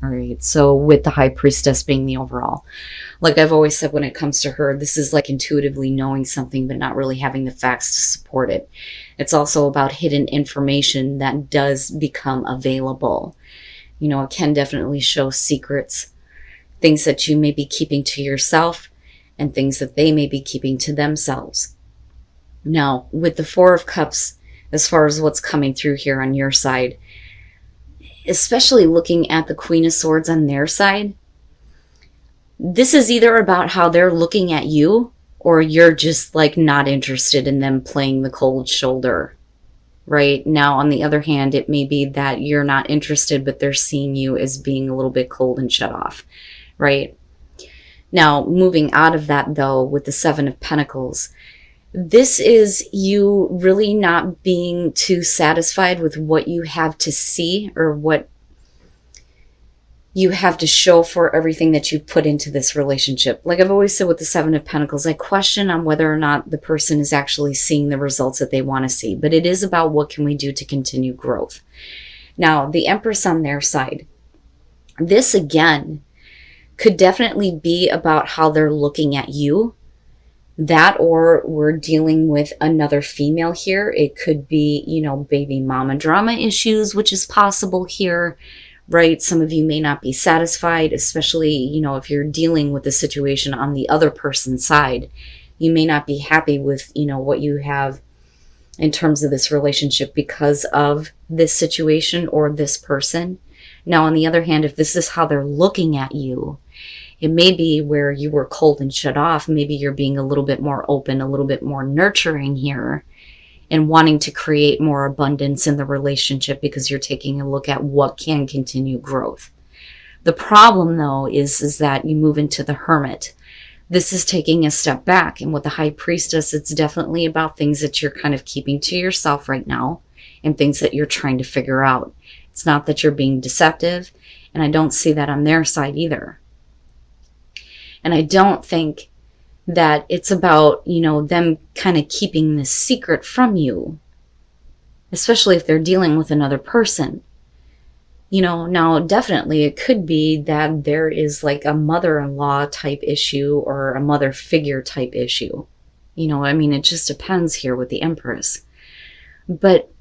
All right. So with the High Priestess being the overall, like I've always said, when it comes to her, this is like intuitively knowing something, but not really having the facts to support it. It's also about hidden information that does become available. It can definitely show secrets, things that you may be keeping to yourself and things that they may be keeping to themselves. Now, with the Four of Cups, as far as what's coming through here on your side, especially looking at the Queen of Swords on their side, this is either about how they're looking at you or you're just like not interested in them playing the cold shoulder. Right now, on the other hand, it may be that you're not interested, but they're seeing you as being a little bit cold and shut off. Right now, moving out of that though, with the Seven of Pentacles, this is you really not being too satisfied with what you have to see or what you have to show for everything that you put into this relationship. Like I've always said with the Seven of Pentacles, I question on whether or not the person is actually seeing the results that they want to see. But it is about what can we do to continue growth. Now, the Empress on their side, this again could definitely be about how they're looking at you. That, or we're dealing with another female here. It could be, baby mama drama issues, which is possible here. Right? Some of you may not be satisfied, especially, if you're dealing with the situation on the other person's side. You may not be happy with, what you have in terms of this relationship because of this situation or this person. Now, on the other hand, if this is how they're looking at you, it may be where you were cold and shut off. Maybe you're being a little bit more open, a little bit more nurturing here, and wanting to create more abundance in the relationship because you're taking a look at what can continue growth. The problem though is that you move into the Hermit. This is taking a step back, and with the High Priestess, it's definitely about things that you're kind of keeping to yourself right now and things that you're trying to figure out. It's not that you're being deceptive, and I don't see that on their side either. And I don't think that it's about, them kind of keeping this secret from you, especially if they're dealing with another person. Now definitely it could be that there is like a mother-in-law type issue or a mother figure type issue. It just depends here with the Empress. But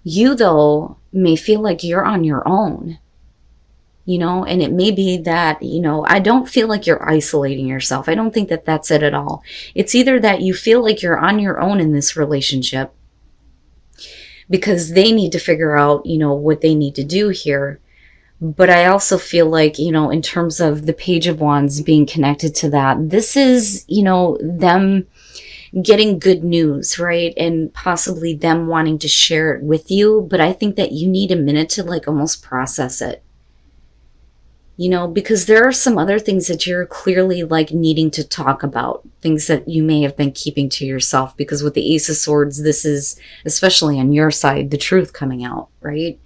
you though may feel like you're on your own. And it may be that, I don't feel like you're isolating yourself. I don't think that that's it at all. It's either that you feel like you're on your own in this relationship because they need to figure out, what they need to do here. But I also feel like, in terms of the Page of Wands being connected to that, this is, them getting good news, right? And possibly them wanting to share it with you. But I think that you need a minute to like almost process it. Because there are some other things that you're clearly like needing to talk about, things that you may have been keeping to yourself, because with the Ace of Swords, this is, especially on your side, the truth coming out, right?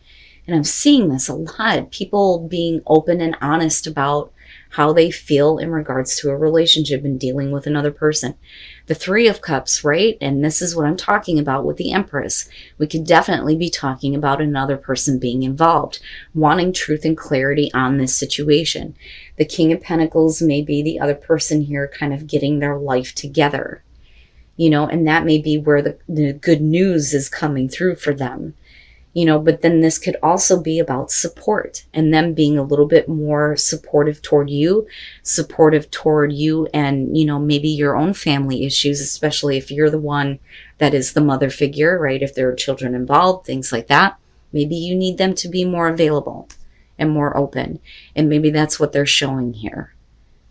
And I'm seeing this a lot, people being open and honest about how they feel in regards to a relationship and dealing with another person. The Three of Cups, right? And this is what I'm talking about with the Empress. We could definitely be talking about another person being involved, wanting truth and clarity on this situation. The King of Pentacles may be the other person here kind of getting their life together, and that may be where the good news is coming through for them. But then this could also be about support and them being a little bit more supportive toward you and, maybe your own family issues, especially if you're the one that is the mother figure, right? If there are children involved, things like that, maybe you need them to be more available and more open. And maybe that's what they're showing here,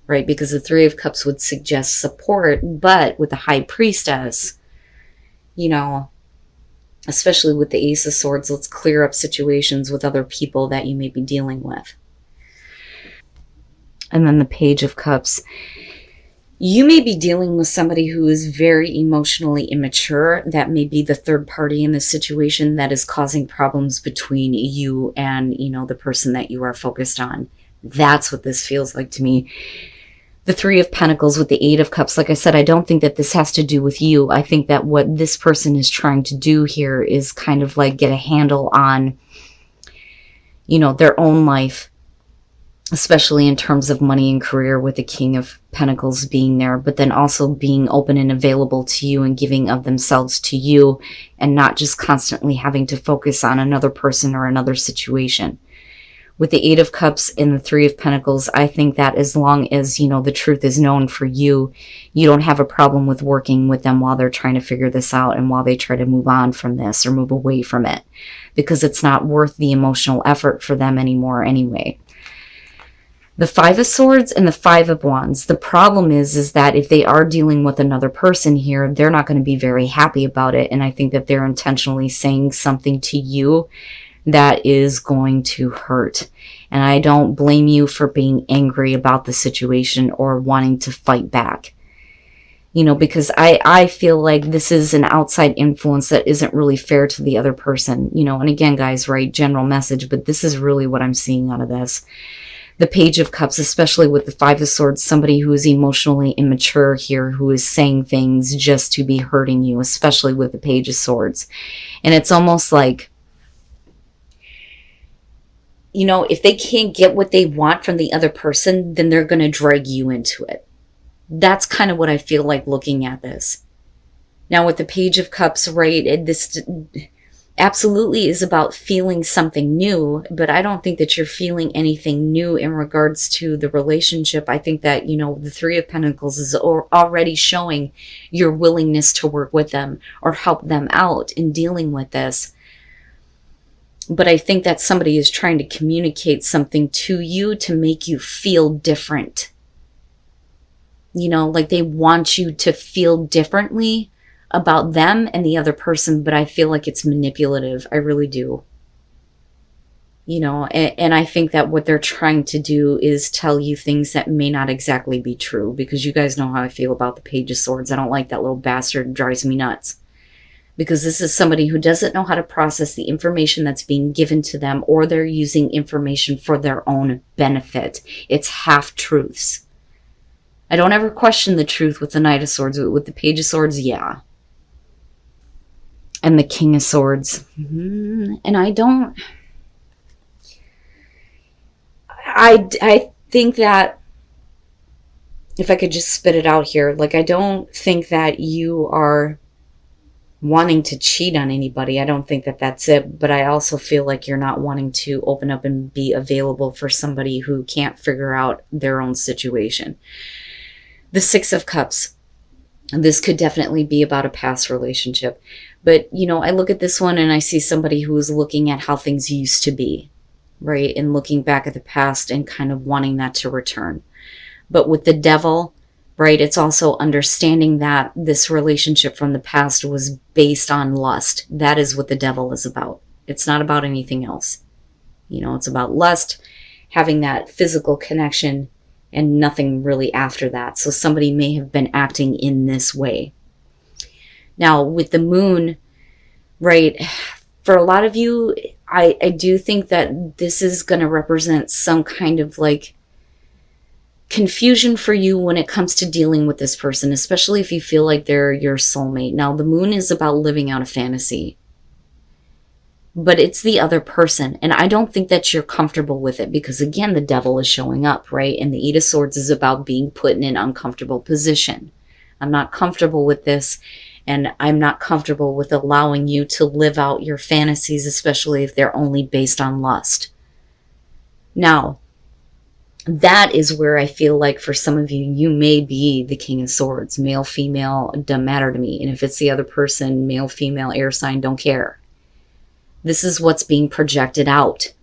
right? Because the Three of Cups would suggest support, but with the High Priestess, especially with the Ace of Swords, let's clear up situations with other people that you may be dealing with. And then the Page of Cups. You may be dealing with somebody who is very emotionally immature. That may be the third party in this situation that is causing problems between you and, the person that you are focused on. That's what this feels like to me. The Three of Pentacles with the Eight of Cups, like I said, I don't think that this has to do with you. I think that what this person is trying to do here is kind of like get a handle on, their own life especially in terms of money and career, with the King of Pentacles being there, but then also being open and available to you and giving of themselves to you, and not just constantly having to focus on another person or another situation. With the Eight of Cups and the Three of Pentacles, I think that as long as, you know, the truth is known for you, you don't have a problem with working with them while they're trying to figure this out and while they try to move on from this or move away from it, because it's not worth the emotional effort for them anymore anyway. The Five of Swords and the Five of Wands. The problem is that if they are dealing with another person here, they're not going to be very happy about it. And I think that they're intentionally saying something to you that is going to hurt. And I don't blame you for being angry about the situation or wanting to fight back. You know, because I feel like this is an outside influence that isn't really fair to the other person. You know, and again, guys, right, general message, but this is really what I'm seeing out of this. The Page of Cups, especially with the Five of Swords, somebody who is emotionally immature here, who is saying things just to be hurting you, especially with the Page of Swords. And it's almost like, you know, if they can't get what they want from the other person, then they're going to drag you into it. That's kind of what I feel like looking at this. Now with the Page of Cups, right, this absolutely is about feeling something new, but I don't think that you're feeling anything new in regards to the relationship. I think that, you know, the Three of Pentacles is already showing your willingness to work with them or help them out in dealing with this. But I think that somebody is trying to communicate something to you to make you feel different. You know, like they want you to feel differently about them and the other person, but I feel like it's manipulative. I really do. You know, and I think that what they're trying to do is tell you things that may not exactly be true, because you guys know how I feel about the Page of Swords. I don't like that little bastard. It drives me nuts. Because this is somebody who doesn't know how to process the information that's being given to them, or they're using information for their own benefit. It's half-truths. I don't ever question the truth with the Knight of Swords. With the Page of Swords, yeah. And the King of Swords. And I think that, if I could just spit it out here, like, I don't think that you are wanting to cheat on anybody. I don't think that that's it, but I also feel like you're not wanting to open up and be available for somebody who can't figure out their own situation. The Six of Cups. This could definitely be about a past relationship, but, you know, I look at this one and I see somebody who is looking at how things used to be, right, and looking back at the past and kind of wanting that to return. But with the Devil, right, it's also understanding that this relationship from the past was based on lust. That is what the Devil is about. It's not about anything else. You know, it's about lust, having that physical connection, and nothing really after that. So somebody may have been acting in this way. Now, with the Moon, right, for a lot of you, I do think that this is going to represent some kind of like confusion for you when it comes to dealing with this person, especially if you feel like they're your soulmate. Now, the Moon is about living out a fantasy, but it's the other person, and I don't think that you're comfortable with it, because again, the Devil is showing up, right? And the Eight of Swords is about being put in an uncomfortable position. I'm not comfortable with this, and I'm not comfortable with allowing you to live out your fantasies, especially if they're only based on lust. Now, that is where I feel like for some of you, you may be the King of Swords. Male, female, doesn't matter to me. And if it's the other person, male, female, air sign, don't care. This is what's being projected out.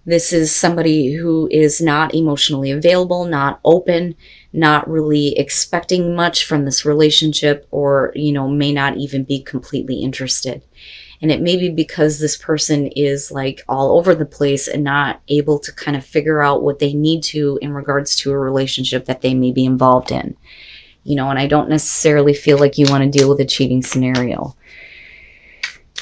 This is somebody who is not emotionally available, not open, not really expecting much from this relationship, or, you know, may not even be completely interested. And it may be because this person is like all over the place and not able to kind of figure out what they need to in regards to a relationship that they may be involved in. You know, and I don't necessarily feel like you want to deal with a cheating scenario.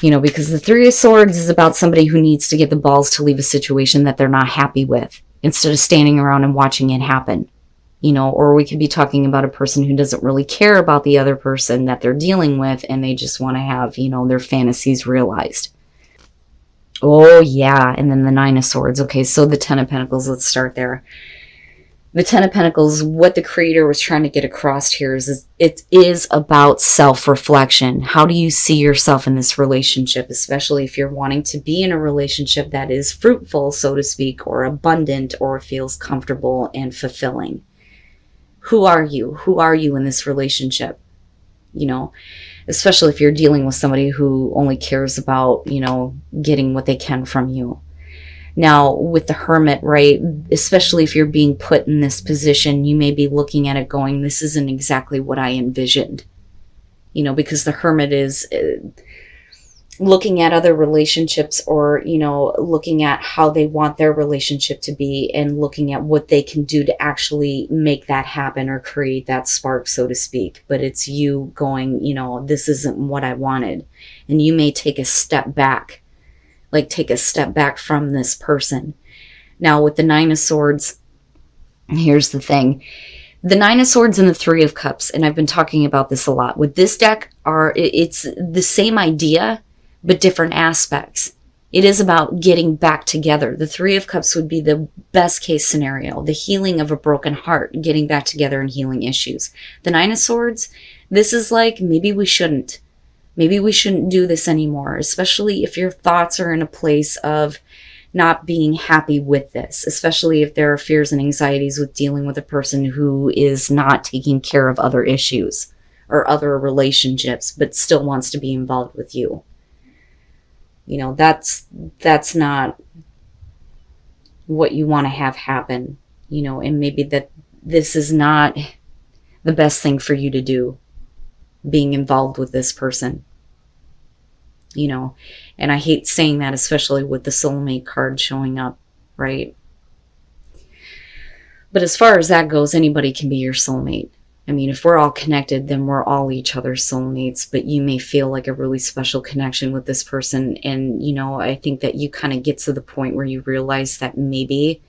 You know, because the Three of Swords is about somebody who needs to get the balls to leave a situation that they're not happy with, instead of standing around and watching it happen. You know, or we could be talking about a person who doesn't really care about the other person that they're dealing with, and they just want to have, you know, their fantasies realized. Oh, yeah. And then the Nine of Swords. Okay, so the Ten of Pentacles, let's start there. The Ten of Pentacles, what the creator was trying to get across here is it is about self-reflection. How do you see yourself in this relationship, especially if you're wanting to be in a relationship that is fruitful, so to speak, or abundant, or feels comfortable and fulfilling? Who are you? Who are you in this relationship? You know, especially if you're dealing with somebody who only cares about, you know, getting what they can from you. Now, with the Hermit, right, especially if you're being put in this position, you may be looking at it going, this isn't exactly what I envisioned. You know, because the Hermit is looking at other relationships, or, you know, looking at how they want their relationship to be and looking at what they can do to actually make that happen or create that spark, so to speak. But it's you going, you know, this isn't what I wanted. And you may take a step back. Like, take a step back from this person. Now, with the Nine of Swords, here's the thing. The Nine of Swords and the Three of Cups, and I've been talking about this a lot. With this deck, it's the same idea, but different aspects. It is about getting back together. The Three of Cups would be the best case scenario. The healing of a broken heart, getting back together and healing issues. The Nine of Swords, this is like, maybe we shouldn't. Maybe we shouldn't do this anymore, especially if your thoughts are in a place of not being happy with this, especially if there are fears and anxieties with dealing with a person who is not taking care of other issues or other relationships, but still wants to be involved with you. You know, that's not what you want to have happen, you know, and maybe that this is not the best thing for you to do, being involved with this person, you know. And I hate saying that, especially with the soulmate card showing up, right? But as far as that goes, anybody can be your soulmate. I mean, if we're all connected, then we're all each other's soulmates, but you may feel like a really special connection with this person. And, you know, I think that you kind of get to the point where you realize that maybe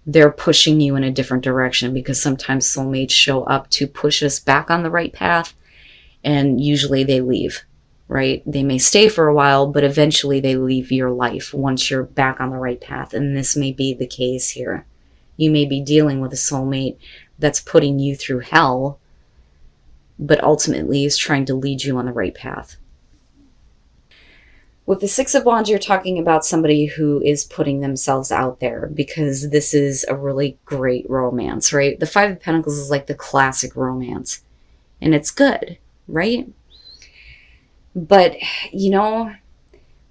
they're pushing you in a different direction, because sometimes soulmates show up to push us back on the right path, and usually they leave, right? They may stay for a while, but eventually they leave your life once you're back on the right path. And this may be the case here. You may be dealing with a soulmate that's putting you through hell, but ultimately is trying to lead you on the right path. With the Six of Wands, you're talking about somebody who is putting themselves out there, because this is a really great romance, right? The Five of Pentacles is like the classic romance, and it's good, right? But, you know,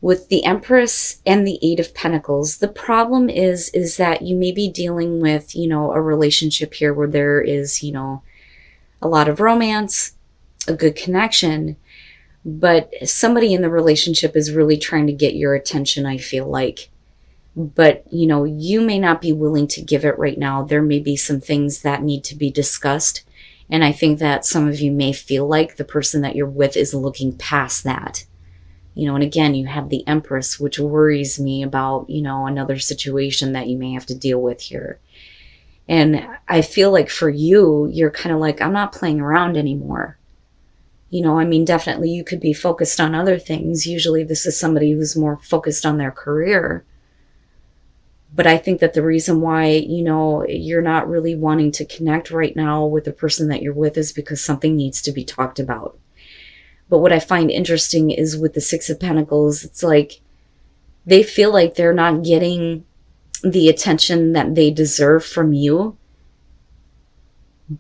with the Empress and the Eight of Pentacles, the problem is that you may be dealing with, you know, a relationship here where there is, you know, a lot of romance, a good connection, but somebody in the relationship is really trying to get your attention, I feel like. But, you know, you may not be willing to give it right now. There may be some things that need to be discussed. And I think that some of you may feel like the person that you're with is looking past that. You know, and again, you have the Empress, which worries me about, you know, another situation that you may have to deal with here. And I feel like for you, you're kind of like, I'm not playing around anymore. You know, I mean, definitely you could be focused on other things. Usually this is somebody who's more focused on their career. But I think that the reason why, you know, you're not really wanting to connect right now with the person that you're with is because something needs to be talked about. But what I find interesting is with the Six of Pentacles, it's like they feel like they're not getting the attention that they deserve from you.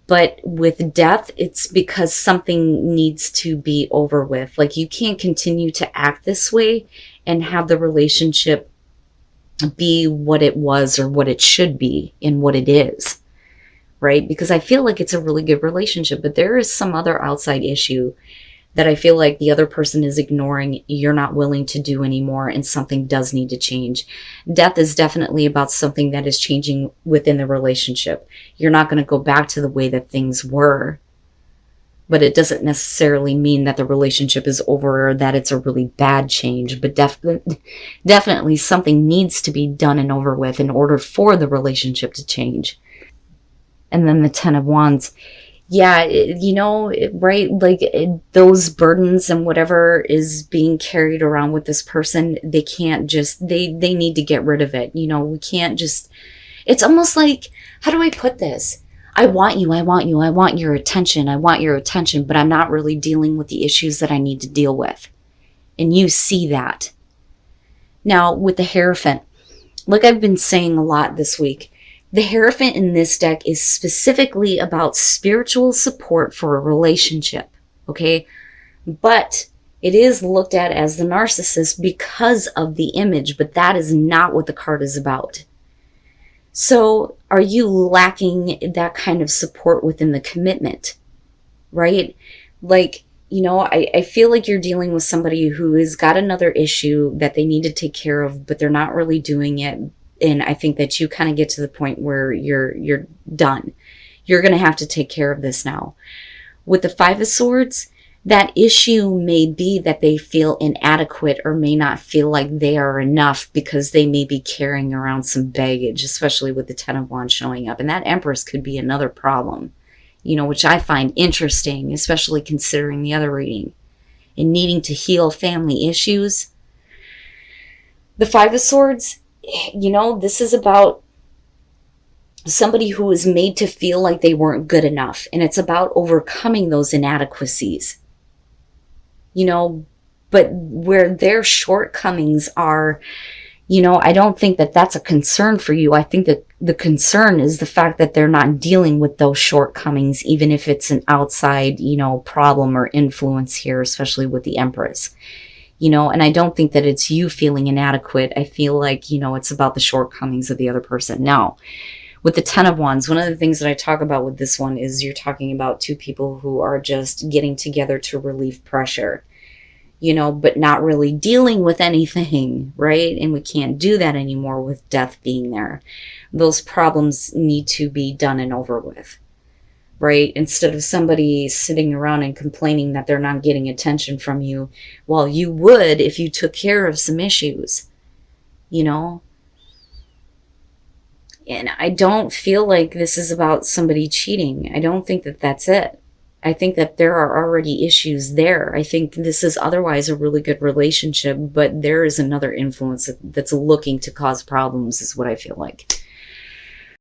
But with Death, it's because something needs to be over with. Like, you can't continue to act this way and have the relationship be what it was or what it should be and what it is, right? Because I feel like it's a really good relationship, but there is some other outside issue that I feel like the other person is ignoring, you're not willing to do anymore, and something does need to change. Death is definitely about something that is changing within the relationship. You're not going to go back to the way that things were, but it doesn't necessarily mean that the relationship is over or that it's a really bad change. But definitely something needs to be done and over with in order for the relationship to change. And then the Ten of Wands. yeah, right? Like those burdens and whatever is being carried around with this person, they can't just, they need to get rid of it. We can't just, it's almost like, how do I put this? I want you, I want you, I want your attention, I want your attention, but I'm not really dealing with the issues that I need to deal with. And you see that. Now, with the Hierophant, like I've been saying a lot this week, the Hierophant in this deck is specifically about spiritual support for a relationship, okay? But it is looked at as the narcissist because of the image, but that is not what the card is about. So are you lacking that kind of support within the commitment, right? Like, I feel like you're dealing with somebody who has got another issue that they need to take care of, but they're not really doing it. And I think that you kind of get to the point where you're done. You're going to have to take care of this now. With the Five of Swords, that issue may be that they feel inadequate or may not feel like they are enough because they may be carrying around some baggage, especially with the Ten of Wands showing up. And that Empress could be another problem, which I find interesting, especially considering the other reading. And needing to heal family issues. The Five of Swords, this is about somebody who was made to feel like they weren't good enough. And it's about overcoming those inadequacies. But where their shortcomings are, I don't think that that's a concern for you. I think that the concern is the fact that they're not dealing with those shortcomings, even if it's an outside, problem or influence here, especially with the Empress. And I don't think that it's you feeling inadequate. I feel like, it's about the shortcomings of the other person. Now, with the Ten of Wands, one of the things that I talk about with this one is you're talking about two people who are just getting together to relieve pressure, but not really dealing with anything, right? And we can't do that anymore with death being there. Those problems need to be done and over with, right? Instead of somebody sitting around and complaining that they're not getting attention from you, well, you would if you took care of some issues, And I don't feel like this is about somebody cheating. I don't think that that's it. I think that there are already issues there. I think this is otherwise a really good relationship, but there is another influence that's looking to cause problems, is what I feel like.